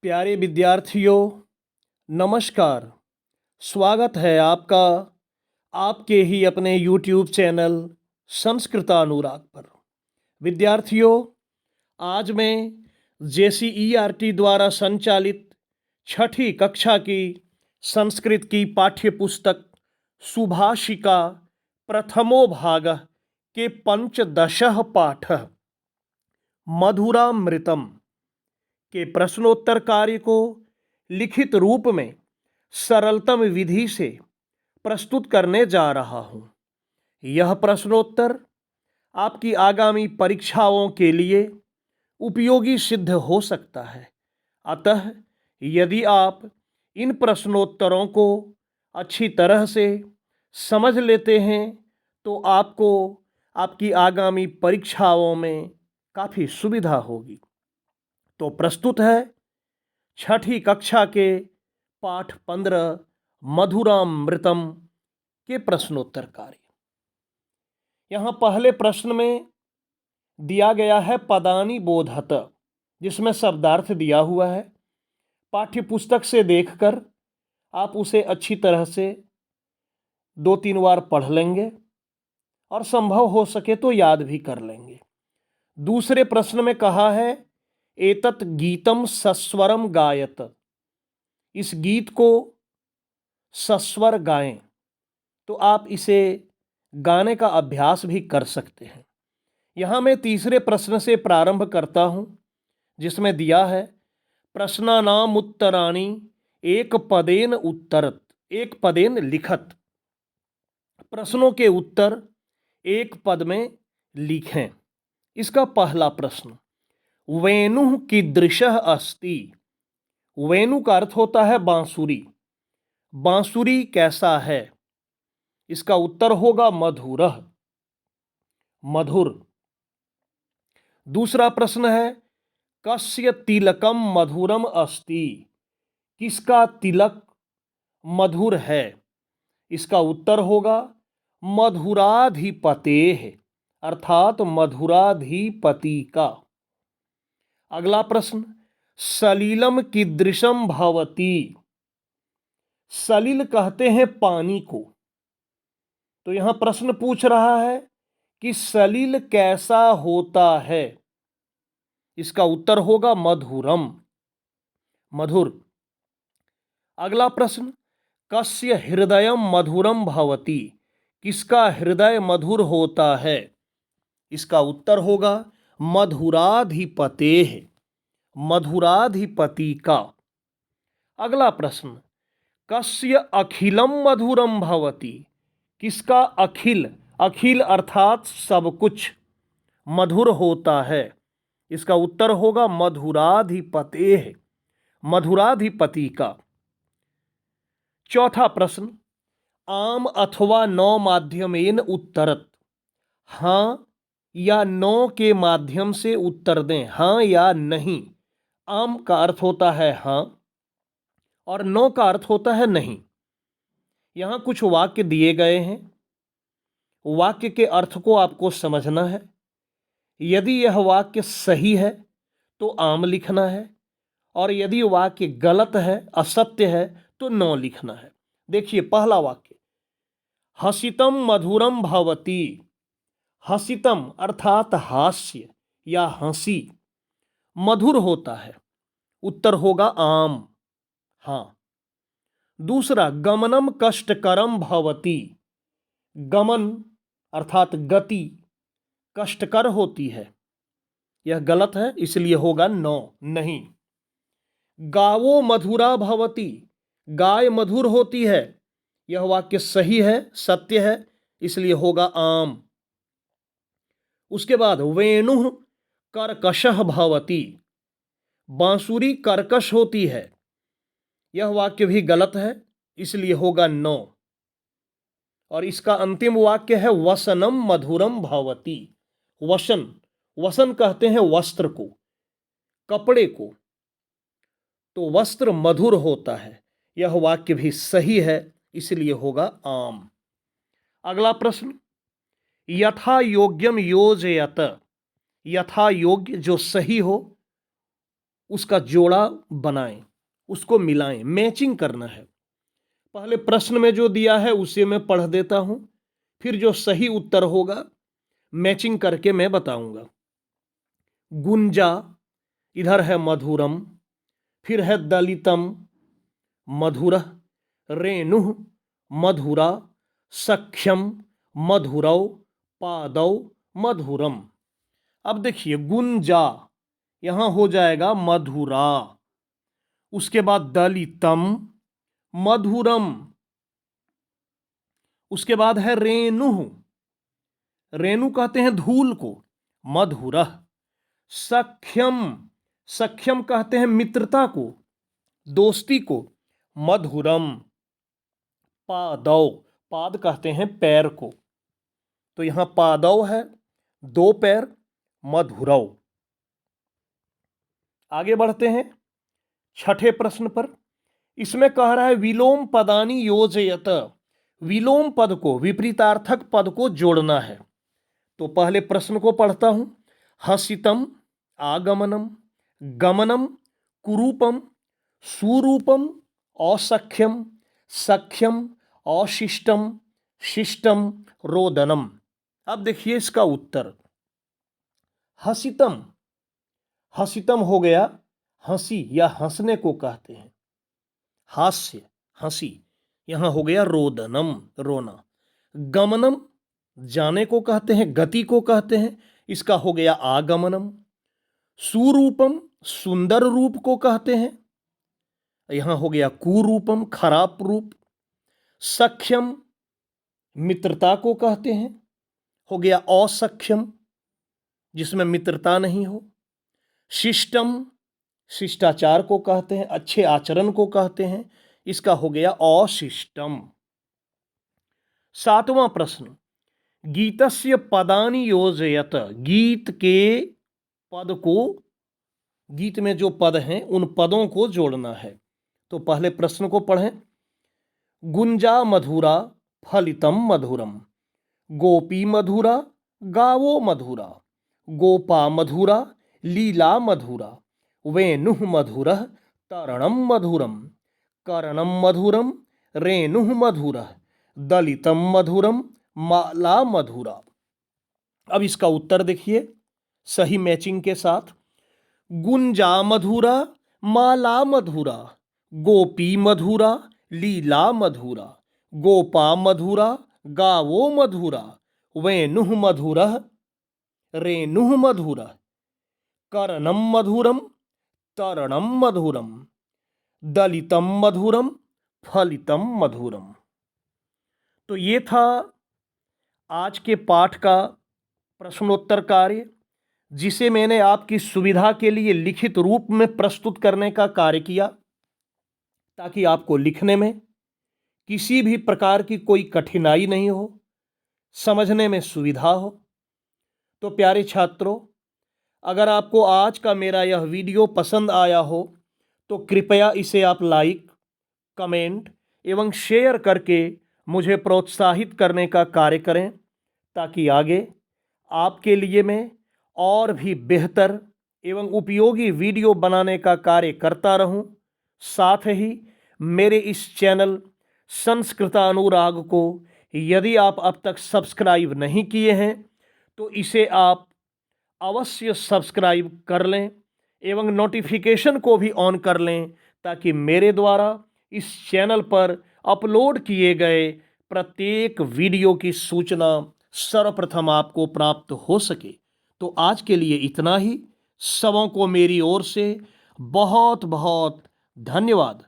प्यारे विद्यार्थियों, नमस्कार। स्वागत है आपका आपके ही अपने YouTube चैनल संस्कृतानुराग पर। विद्यार्थियों, आज मैं JCERT द्वारा संचालित छठी कक्षा की संस्कृत की पाठ्य पुस्तक सुभाषिका प्रथमो भाग के पंचदशः पाठ मधुरामृतम के प्रश्नोत्तर कार्य को लिखित रूप में सरलतम विधि से प्रस्तुत करने जा रहा हूं। यह प्रश्नोत्तर आपकी आगामी परीक्षाओं के लिए उपयोगी सिद्ध हो सकता है। अतः यदि आप इन प्रश्नोत्तरों को अच्छी तरह से समझ लेते हैं तो आपको आपकी आगामी परीक्षाओं में काफ़ी सुविधा होगी। तो प्रस्तुत है छठी कक्षा के पाठ 15 मधुरामृतम के प्रश्नोत्तर कार्य। यहाँ पहले प्रश्न में दिया गया है पदानि बोधत, जिसमें शब्दार्थ दिया हुआ है। पाठ्य पुस्तक से देखकर आप उसे अच्छी तरह से 2-3 बार पढ़ लेंगे और संभव हो सके तो याद भी कर लेंगे। दूसरे प्रश्न में कहा है एतत् गीतम सस्वरम गायत, इस गीत को सस्वर गाएं। तो आप इसे गाने का अभ्यास भी कर सकते हैं। यहाँ मैं तीसरे प्रश्न से प्रारंभ करता हूँ, जिसमें दिया है प्रश्नानाम उत्तराणि एक पदेन उत्तरत, एक पदेन लिखत। प्रश्नों के उत्तर एक पद में लिखें। इसका पहला प्रश्न, वेणु कीदृशः अस्ति। वेणु का अर्थ होता है बांसुरी। बांसुरी कैसा है? इसका उत्तर होगा मधुरः, मधुर। दूसरा प्रश्न है कस्य तिलकम मधुरम अस्ति, किसका तिलक मधुर है? इसका उत्तर होगा मधुराधिपतेः, अर्थात मधुराधिपति का। अगला प्रश्न, सलिलम कीदृशम भवति। सलिल कहते हैं पानी को। तो यहां प्रश्न पूछ रहा है कि सलिल कैसा होता है? इसका उत्तर होगा मधुरम, मधुर। अगला प्रश्न, कस्य हृदयम मधुरम भवति, किसका हृदय मधुर होता है? इसका उत्तर होगा मधुराधिपतेः, मधुराधिपति का। अगला प्रश्न, कस्य अखिलम मधुरम भवति, किसका अखिल, अखिल अर्थात सब कुछ, मधुर होता है? इसका उत्तर होगा मधुराधिपतेः, मधुराधिपति का। चौथा प्रश्न, आम अथवा नौ माध्यमेन उत्तरत। हाँ या नो के माध्यम से उत्तर दें, हाँ या नहीं। आम का अर्थ होता है हाँ और नो का अर्थ होता है नहीं। यहाँ कुछ वाक्य दिए गए हैं, वाक्य के अर्थ को आपको समझना है। यदि यह वाक्य सही है तो आम लिखना है, और यदि वाक्य गलत है, असत्य है, तो नो लिखना है। देखिए पहला वाक्य, हसितम मधुरम भवति। हसितम अर्थात हास्य या हंसी मधुर होता है, उत्तर होगा आम, हाँ। दूसरा, गमनम कष्टकरम भवति। गमन अर्थात गति कष्टकर होती है, यह गलत है, इसलिए होगा नो, नहीं। गावो मधुरा भवति, गाय मधुर होती है, यह वाक्य सही है, सत्य है, इसलिए होगा आम। उसके बाद वेणु कर्कशः भवति, बांसुरी कर्कश होती है, यह वाक्य भी गलत है, इसलिए होगा नो। और इसका अंतिम वाक्य है वसनम मधुरम भवति। वसन, वसन कहते हैं वस्त्र को, कपड़े को, तो वस्त्र मधुर होता है, यह वाक्य भी सही है, इसलिए होगा आम। अगला प्रश्न, यथा योग्यम योजयत। यथा योग्य जो सही हो उसका जोड़ा बनाएं, उसको मिलाएं, मैचिंग करना है। पहले प्रश्न में जो दिया है उसे मैं पढ़ देता हूं, फिर जो सही उत्तर होगा मैचिंग करके मैं बताऊंगा। गुंजा, इधर है मधुरम, फिर है दलितम, मधुरः, रेणुः, मधुरा, सख्यम, मधुरौ, पादौ, मधुरम। अब देखिए गुंजा यहां हो जाएगा मधुरा, उसके बाद दलितम, मधुरम, उसके बाद है रेणुः, रेणु कहते हैं धूल को, मधुरः, सख्यम, सख्यम कहते हैं मित्रता को, दोस्ती को, मधुरम, पादौ, पाद कहते हैं पैर को, तो यहां पादौ है, दो पैर, मधुरौ। आगे बढ़ते हैं छठे प्रश्न पर। इसमें कह रहा है विलोम पदानि योजयत, विलोम पद को, विपरीतार्थक पद को जोड़ना है। तो पहले प्रश्न को पढ़ता हूं। हसितम, आगमनम, गमनम, कुरूपम, सुरूपम, असख्यम, सख्यम, अशिष्टम, शिष्टम, रोदनम। अब देखिए इसका उत्तर। हसितम, हसितम हो गया हंसी या हंसने को कहते हैं, हास्य, हंसी, यहां हो गया रोदनम, रोना। गमनम जाने को कहते हैं, गति को कहते हैं, इसका हो गया आगमनम। सुरूपम सुंदर रूप को कहते हैं, यहां हो गया कुरूपम, खराब रूप। सख्यम मित्रता को कहते हैं, हो गया असख्यम, जिसमें मित्रता नहीं हो। शिष्टम शिष्टाचार को कहते हैं, अच्छे आचरण को कहते हैं, इसका हो गया अशिष्टम। सातवां प्रश्न। गीतस्य पदानि योजयत, गीत के पद को, गीत में जो पद हैं उन पदों को जोड़ना है। तो पहले प्रश्न को पढ़ें। गुंजा मधुरा, फलितम मधुरम, गोपी मधुरा, गावो मधुरा, गोपा मधुरा, लीला मधुरा, वेणुः मधुरः, तरणम मधुरम, कर्णम मधुरम, रेणुः मधुरः, दलितम मधुरम, माला मधुरा। अब इसका उत्तर देखिए सही मैचिंग के साथ। गुंजा मधुरा, माला मधुरा, गोपी मधुरा, लीला मधुरा, गोपा मधुरा, गावो मधुरा, वेणुः मधुरः, रेणुः मधुरः, कर्णम मधुरम, तरणम मधुरम, दलितम मधुरम, फलितम मधुरम। तो ये था आज के पाठ का प्रश्नोत्तर कार्य, जिसे मैंने आपकी सुविधा के लिए लिखित रूप में प्रस्तुत करने का कार्य किया, ताकि आपको लिखने में किसी भी प्रकार की कोई कठिनाई नहीं हो, समझने में सुविधा हो। तो प्यारे छात्रों, अगर आपको आज का मेरा यह वीडियो पसंद आया हो तो कृपया इसे आप लाइक, कमेंट एवं शेयर करके मुझे प्रोत्साहित करने का कार्य करें, ताकि आगे आपके लिए मैं और भी बेहतर एवं उपयोगी वीडियो बनाने का कार्य करता रहूं। साथ ही मेरे इस चैनल संस्कृतानुराग को यदि आप अब तक सब्सक्राइब नहीं किए हैं तो इसे आप अवश्य सब्सक्राइब कर लें एवं नोटिफिकेशन को भी ऑन कर लें, ताकि मेरे द्वारा इस चैनल पर अपलोड किए गए प्रत्येक वीडियो की सूचना सर्वप्रथम आपको प्राप्त हो सके। तो आज के लिए इतना ही। सबों को मेरी ओर से बहुत बहुत धन्यवाद।